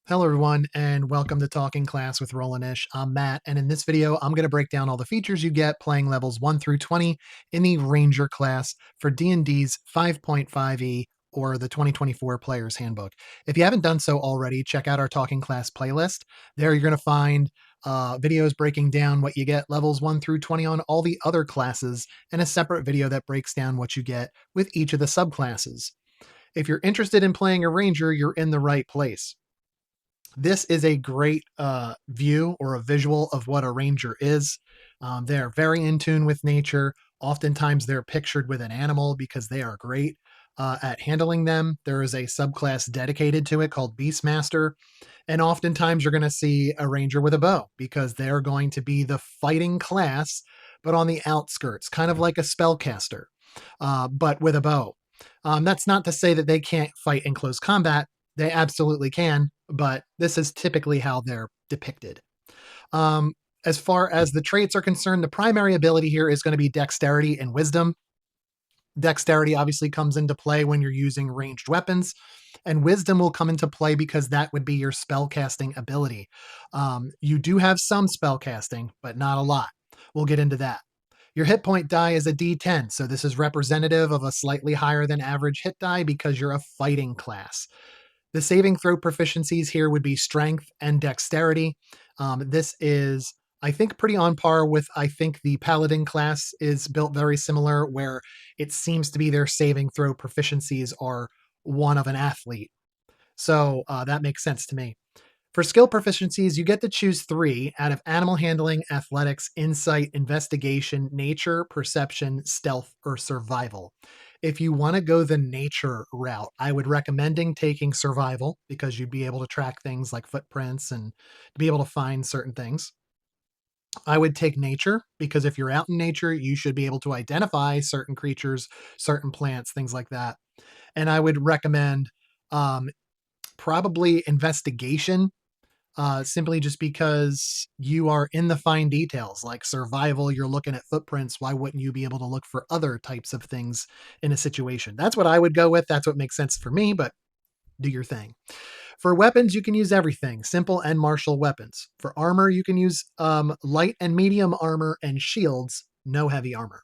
Hello, everyone, and welcome to Talking Class with Roland-ish. I'm Matt, and in this video, I'm going to break down all the features you get playing levels 1 through 20 in the Ranger class for D&D's 5.5e or the 2024 Player's Handbook. If you haven't done so already, check out our Talking Class playlist. There, you're going to find videos breaking down what you get levels 1 through 20 on all the other classes, and a separate video that breaks down what you get with each of the subclasses. If you're interested in playing a Ranger, you're in the right place. This is a great view or a visual of what a ranger is. They're very in tune with nature. Oftentimes, they're pictured with an animal because they are great at handling them. There is a subclass dedicated to it called Beastmaster. And oftentimes, you're going to see a ranger with a bow because they're going to be the fighting class, but on the outskirts, kind of like a spellcaster, but with a bow. That's not to say that they can't fight in close combat. They absolutely can, but this is typically how they're depicted. Um, as far as the traits are concerned, the primary ability here is going to be dexterity and wisdom. Dexterity obviously comes into play when you're using ranged weapons, and wisdom will come into play because that would be your spellcasting ability. You do have some spellcasting, but not a lot. We'll get into that. Your hit point die is a d10, so this is representative of a slightly higher than average hit die because you're a fighting class. The saving throw proficiencies here would be strength and dexterity. This is, I think, pretty on par with, I think the paladin class is built very similar, where it seems to be their saving throw proficiencies are one of an athlete. So that makes sense to me. For skill proficiencies, you get to choose 3 out of animal handling, athletics, insight, investigation, nature, perception, stealth, or survival. If you want to go the nature route, I would recommending taking survival because you'd be able to track things like footprints and be able to find certain things. I would take nature because if you're out in nature, you should be able to identify certain creatures, certain plants, things like that. And I would recommend um, probably investigation, simply just because you are in the fine details. Like survival, you're looking at footprints. Why wouldn't you be able to look for other types of things in a situation? That's what I would go with. That's what makes sense for me, but do your thing. For weapons, you can use everything, simple and martial weapons. For armor, you can use light and medium armor and shields, no heavy armor.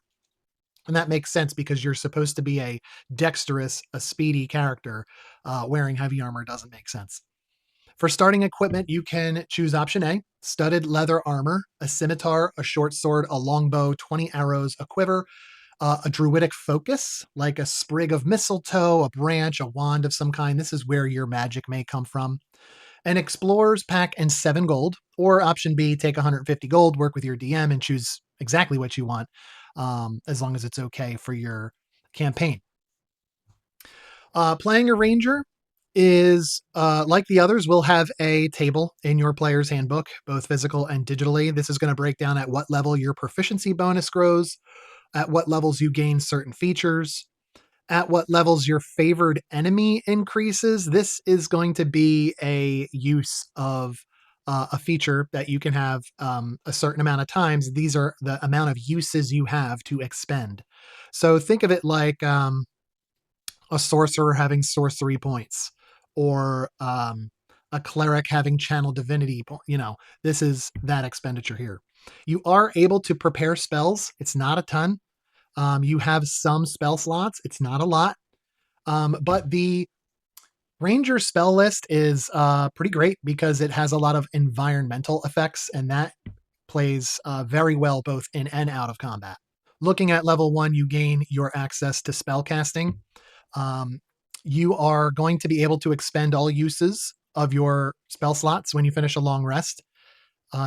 And that makes sense because you're supposed to be a dexterous, a speedy character. Wearing heavy armor doesn't make sense. For starting equipment, you can choose option A, studded leather armor, a scimitar, a short sword, a longbow, 20 arrows, a quiver, a druidic focus, like a sprig of mistletoe, a branch, a wand of some kind. This is where your magic may come from. An explorer's pack and 7 gold. Or option B, take 150 gold, work with your DM, and choose exactly what you want, as long as it's okay for your campaign. Playing a ranger is like the others, will have a table in your player's handbook, both physical and digitally. This is going to break down at what level your proficiency bonus grows, at what levels you gain certain features, at what levels your favored enemy increases. This is going to be a use of a feature that you can have a certain amount of times. These are the amount of uses you have to expend. So think of it like a sorcerer having sorcery points, or a cleric having channel divinity. This is that expenditure here. You are able to prepare spells. It's not a ton. You have some spell slots. It's not a lot. But the Ranger spell list is pretty great because it has a lot of environmental effects, and that plays very well both in and out of combat. Looking at level 1, you gain your access to spell casting. Um, you are going to be able to expend all uses of your spell slots when you finish a long rest.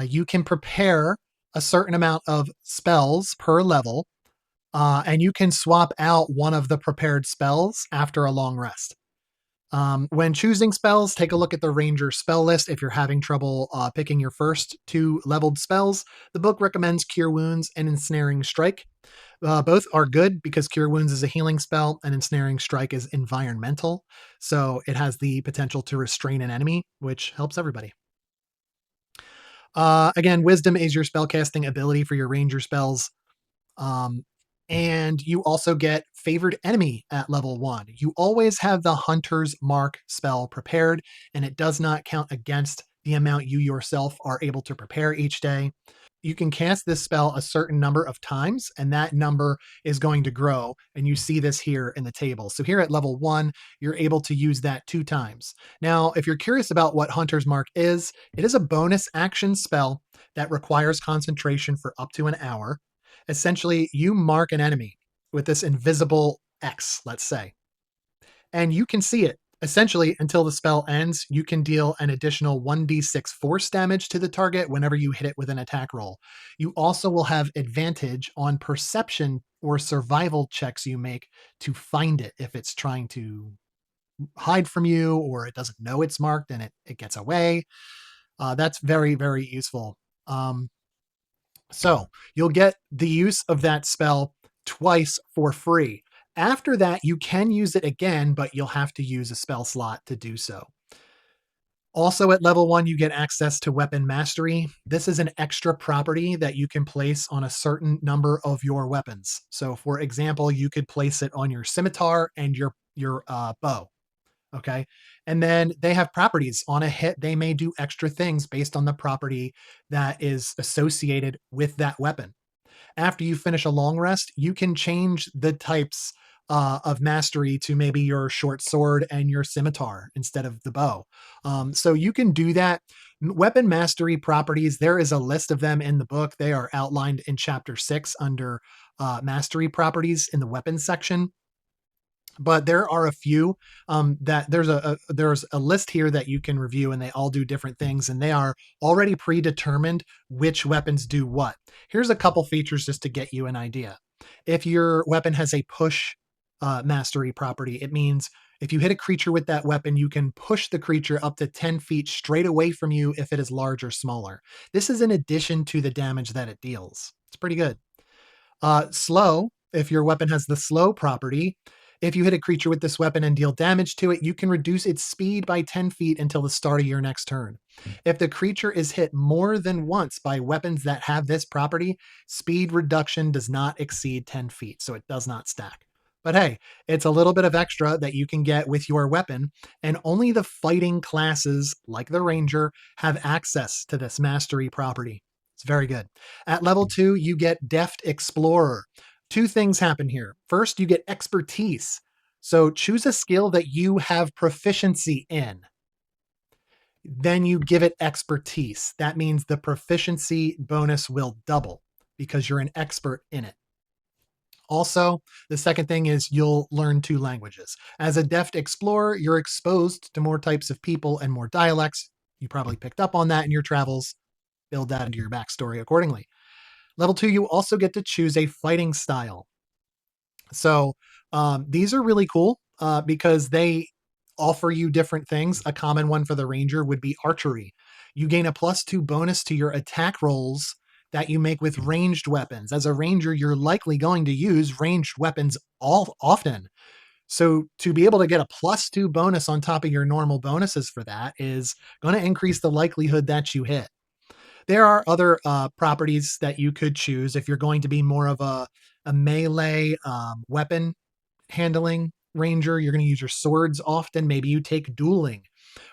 You can prepare a certain amount of spells per level, and you can swap out one of the prepared spells after a long rest. When choosing spells, take a look at the Ranger spell list. If you're having trouble picking your first 2 leveled spells, the book recommends Cure Wounds and Ensnaring Strike. Both are good because Cure Wounds is a healing spell and Ensnaring Strike is environmental. So it has the potential to restrain an enemy, which helps everybody. Again, Wisdom is your spellcasting ability for your Ranger spells. Um, And you also get favored enemy at level 1. You always have the Hunter's Mark spell prepared, and it does not count against the amount you yourself are able to prepare each day. You can cast this spell a certain number of times, and that number is going to grow. And you see this here in the table. So here at level 1, you're able to use that 2 times. Now, if you're curious about what Hunter's Mark is, it is a bonus action spell that requires concentration for up to an hour. Essentially, you mark an enemy with this invisible X, let's say, and you can see it. Essentially, until the spell ends, you can deal an additional 1d6 force damage to the target whenever you hit it with an attack roll. You also will have advantage on perception or survival checks you make to find it if it's trying to hide from you or it doesn't know it's marked and it gets away. That's very, very useful. So you'll get the use of that spell twice for free. After that, you can use it again, but you'll have to use a spell slot to do so. Also, at level 1, you get access to Weapon Mastery. This is an extra property that you can place on a certain number of your weapons. So, for example, you could place it on your scimitar and your bow. Okay. And then they have properties. On a hit, they may do extra things based on the property that is associated with that weapon. After you finish a long rest, you can change the types of mastery to maybe your short sword and your scimitar instead of the bow. So you can do that. Weapon mastery properties, there is a list of them in the book. They are outlined in chapter 6 under mastery properties in the weapons section. But there are a few that there's a list here that you can review, and they all do different things, and they are already predetermined which weapons do what. Here's a couple features just to get you an idea. If your weapon has a push mastery property, it means if you hit a creature with that weapon, you can push the creature up to 10 feet straight away from you if it is large or smaller. This is in addition to the damage that it deals. It's pretty good. Slow, if your weapon has the slow property, if you hit a creature with this weapon and deal damage to it, you can reduce its speed by 10 feet until the start of your next turn. If the creature is hit more than once by weapons that have this property, speed reduction does not exceed 10 feet, so it does not stack. But hey, it's a little bit of extra that you can get with your weapon, and only the fighting classes, like the Ranger, have access to this mastery property. It's very good. At level 2, you get Deft Explorer. Two things happen here. First, you get expertise. So choose a skill that you have proficiency in. Then you give it expertise. That means the proficiency bonus will double because you're an expert in it. Also, the second thing is you'll learn 2 languages. As a deft explorer, you're exposed to more types of people and more dialects. You probably picked up on that in your travels. Build that into your backstory accordingly. Level 2, you also get to choose a fighting style. So these are really cool because they offer you different things. A common one for the Ranger would be archery. You gain a +2 bonus to your attack rolls that you make with ranged weapons. As a Ranger, you're likely going to use ranged weapons often. So to be able to get a +2 bonus on top of your normal bonuses for that is going to increase the likelihood that you hit. There are other properties that you could choose if you're going to be more of a melee weapon handling ranger. You're going to use your swords often. Maybe you take dueling.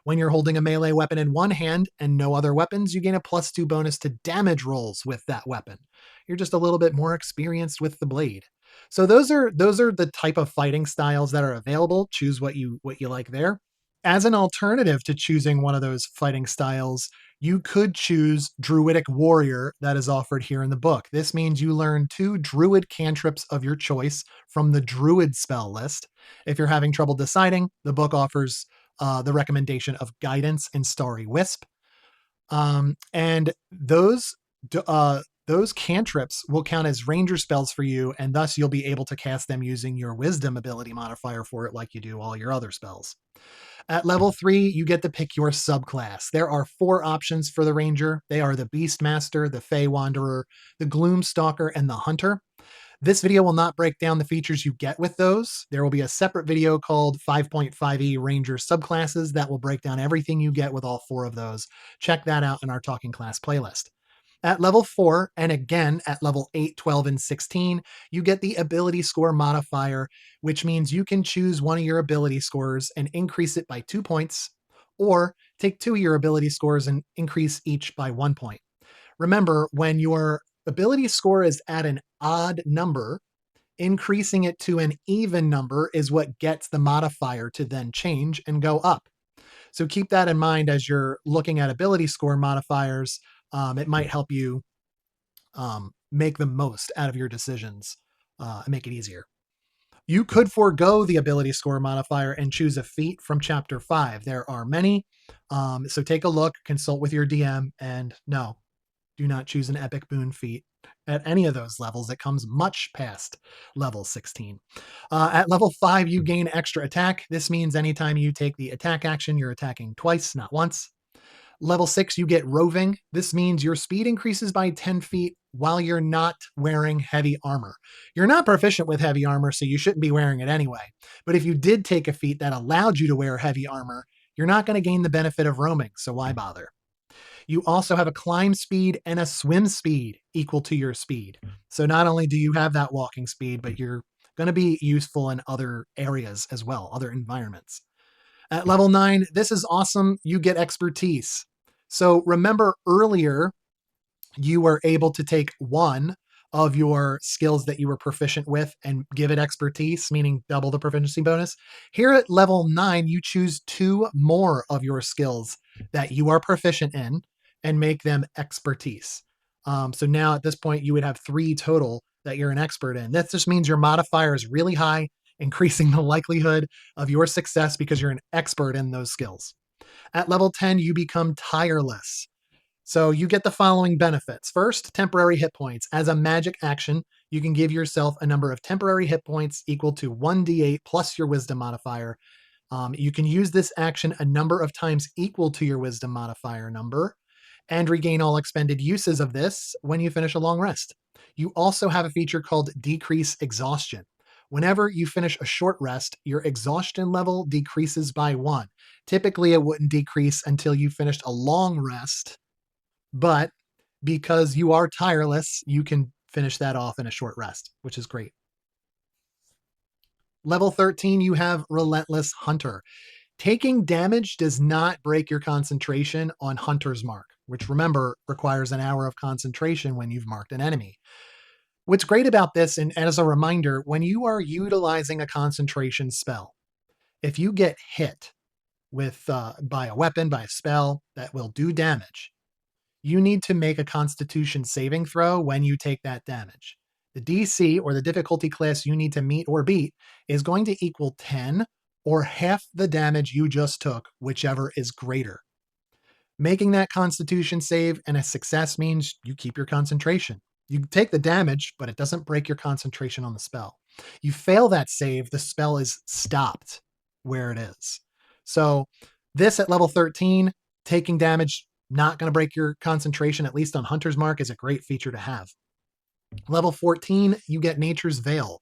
When you're holding a melee weapon in one hand and no other weapons, you gain a +2 bonus to damage rolls with that weapon. You're just a little bit more experienced with the blade. So those are the type of fighting styles that are available. Choose what you like there. As an alternative to choosing one of those fighting styles, you could choose Druidic Warrior that is offered here in the book. This means you learn 2 Druid cantrips of your choice from the Druid spell list. If you're having trouble deciding, the book offers the recommendation of Guidance and Starry Wisp. And those cantrips will count as ranger spells for you, and thus you'll be able to cast them using your wisdom ability modifier for it like you do all your other spells. At level 3, you get to pick your subclass. There are 4 options for the Ranger. They are the Beastmaster, the Fey Wanderer, the Gloomstalker, and the Hunter. This video will not break down the features you get with those. There will be a separate video called 5.5e Ranger Subclasses that will break down everything you get with all 4 of those. Check that out in our Talking Class playlist. At level 4, and again at level 8, 12, and 16, you get the ability score modifier, which means you can choose one of your ability scores and increase it by 2 points, or take two of your ability scores and increase each by 1 point. Remember, when your ability score is at an odd number, increasing it to an even number is what gets the modifier to then change and go up. So keep that in mind as you're looking at ability score modifiers. It might help you make the most out of your decisions and make it easier. You could forego the ability score modifier and choose a feat from chapter 5. There are many. So take a look, consult with your DM, and no, do not choose an epic boon feat at any of those levels. It comes much past level 16. At level 5, you gain extra attack. This means anytime you take the attack action, you're attacking twice, not once. Level 6, you get roving. This means your speed increases by 10 feet while you're not wearing heavy armor. You're not proficient with heavy armor, so you shouldn't be wearing it anyway. But if you did take a feat that allowed you to wear heavy armor, you're not going to gain the benefit of roaming, so why bother? You also have a climb speed and a swim speed equal to your speed. So not only do you have that walking speed, but you're going to be useful in other areas as well, other environments. At level 9, this is awesome. You get expertise. So remember earlier, you were able to take one of your skills that you were proficient with and give it expertise, meaning double the proficiency bonus. Here at level 9, you choose two more of your skills that you are proficient in and make them expertise. So now at this point, you would have 3 total that you're an expert in. That just means your modifier is really high, increasing the likelihood of your success because you're an expert in those skills. At level 10, you become tireless. So you get the following benefits. First, temporary hit points. As a magic action, you can give yourself a number of temporary hit points equal to 1d8 plus your wisdom modifier. You can use this action a number of times equal to your wisdom modifier number and regain all expended uses of this when you finish a long rest. You also have a feature called decrease exhaustion. Whenever you finish a short rest, your exhaustion level decreases by 1. Typically, it wouldn't decrease until you finished a long rest, but because you are tireless, you can finish that off in a short rest, which is great. Level 13, you have Relentless Hunter. Taking damage does not break your concentration on Hunter's Mark, which remember requires an hour of concentration when you've marked an enemy. What's great about this, and as a reminder, when you are utilizing a concentration spell, if you get hit with by a weapon, by a spell that will do damage, you need to make a Constitution saving throw when you take that damage. The DC, or the difficulty class you need to meet or beat, is going to equal 10 or half the damage you just took, whichever is greater. Making that Constitution save and a success means you keep your concentration. You take the damage, but it doesn't break your concentration on the spell. You fail that save, the spell is stopped where it is. So this at level 13, taking damage, not going to break your concentration, at least on Hunter's Mark, is a great feature to have. Level 14, you get Nature's Veil.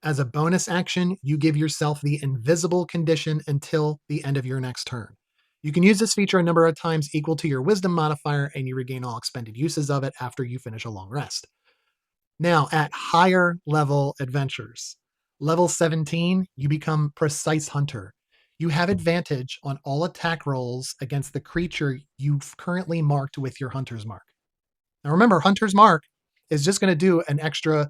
As a bonus action, you give yourself the invisible condition until the end of your next turn. You can use this feature a number of times equal to your wisdom modifier, and you regain all expended uses of it after you finish a long rest. Now, at higher level adventures, level 17, you become Precise Hunter. You have advantage on all attack rolls against the creature you've currently marked with your Hunter's Mark. Now remember, Hunter's Mark is just going to do an extra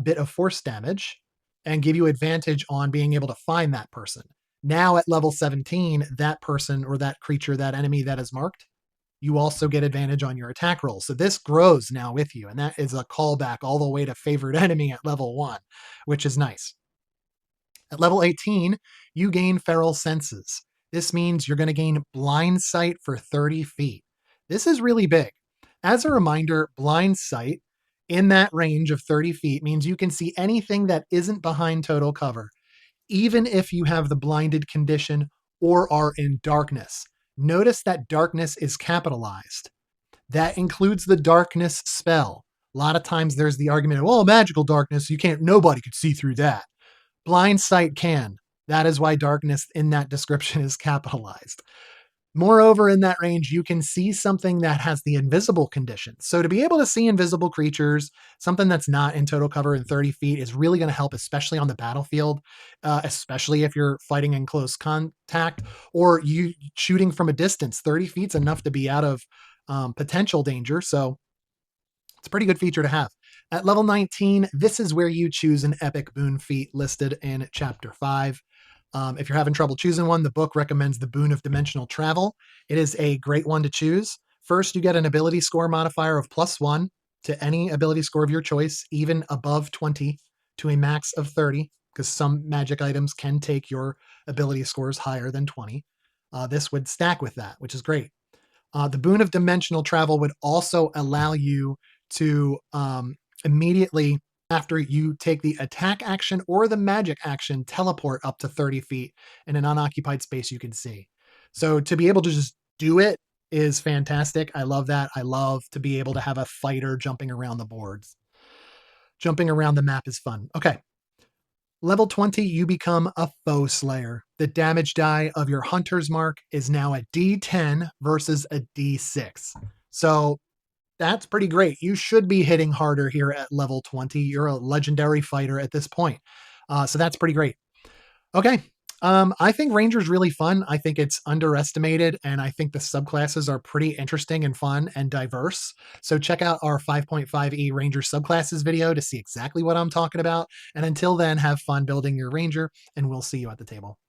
bit of force damage and give you advantage on being able to find that person. Now at level 17, that person or that creature, that enemy that is marked, you also get advantage on your attack roll. So this grows now with you, and that is a callback all the way to favorite enemy at level 1, which is nice. At level 18, you gain Feral Senses. This means you're going to gain Blind Sight for 30 feet. This is really big. As a reminder, Blind Sight in that range of 30 feet means you can see anything that isn't behind total cover, even if you have the blinded condition or are in darkness. Notice that darkness is capitalized. That includes the darkness spell. A lot of times there's the argument of, well, magical darkness, nobody could see through that. Blind sight can. That is why darkness in that description is capitalized. Moreover, in that range, you can see something that has the invisible condition. So to be able to see invisible creatures, something that's not in total cover in 30 feet is really going to help, especially on the battlefield, especially if you're fighting in close contact or you shooting from a distance. 30 feet's enough to be out of potential danger. So it's a pretty good feature to have. At level 19, this is where you choose an epic boon feat listed in Chapter 5. If you're having trouble choosing one, the book recommends the Boon of Dimensional Travel. It is a great one to choose. First, you get an ability score modifier of +1 to any ability score of your choice, even above 20 to a max of 30, because some magic items can take your ability scores higher than 20. This would stack with that, which is great. The Boon of Dimensional Travel would also allow you to immediately, after you take the attack action or the magic action, teleport up to 30 feet in an unoccupied space you can see. So to be able to just do it is fantastic. I love that. I love to be able to have a fighter jumping around the boards. Jumping around the map is fun. Okay. Level 20, you become a foe slayer. The damage die of your hunter's mark is now a D10 versus a D6. So that's pretty great. You should be hitting harder here at level 20. You're a legendary fighter at this point. So that's pretty great. Okay. I think Ranger's really fun. I think it's underestimated, and I think the subclasses are pretty interesting and fun and diverse. So check out our 5.5e Ranger subclasses video to see exactly what I'm talking about. And until then, have fun building your Ranger, and we'll see you at the table.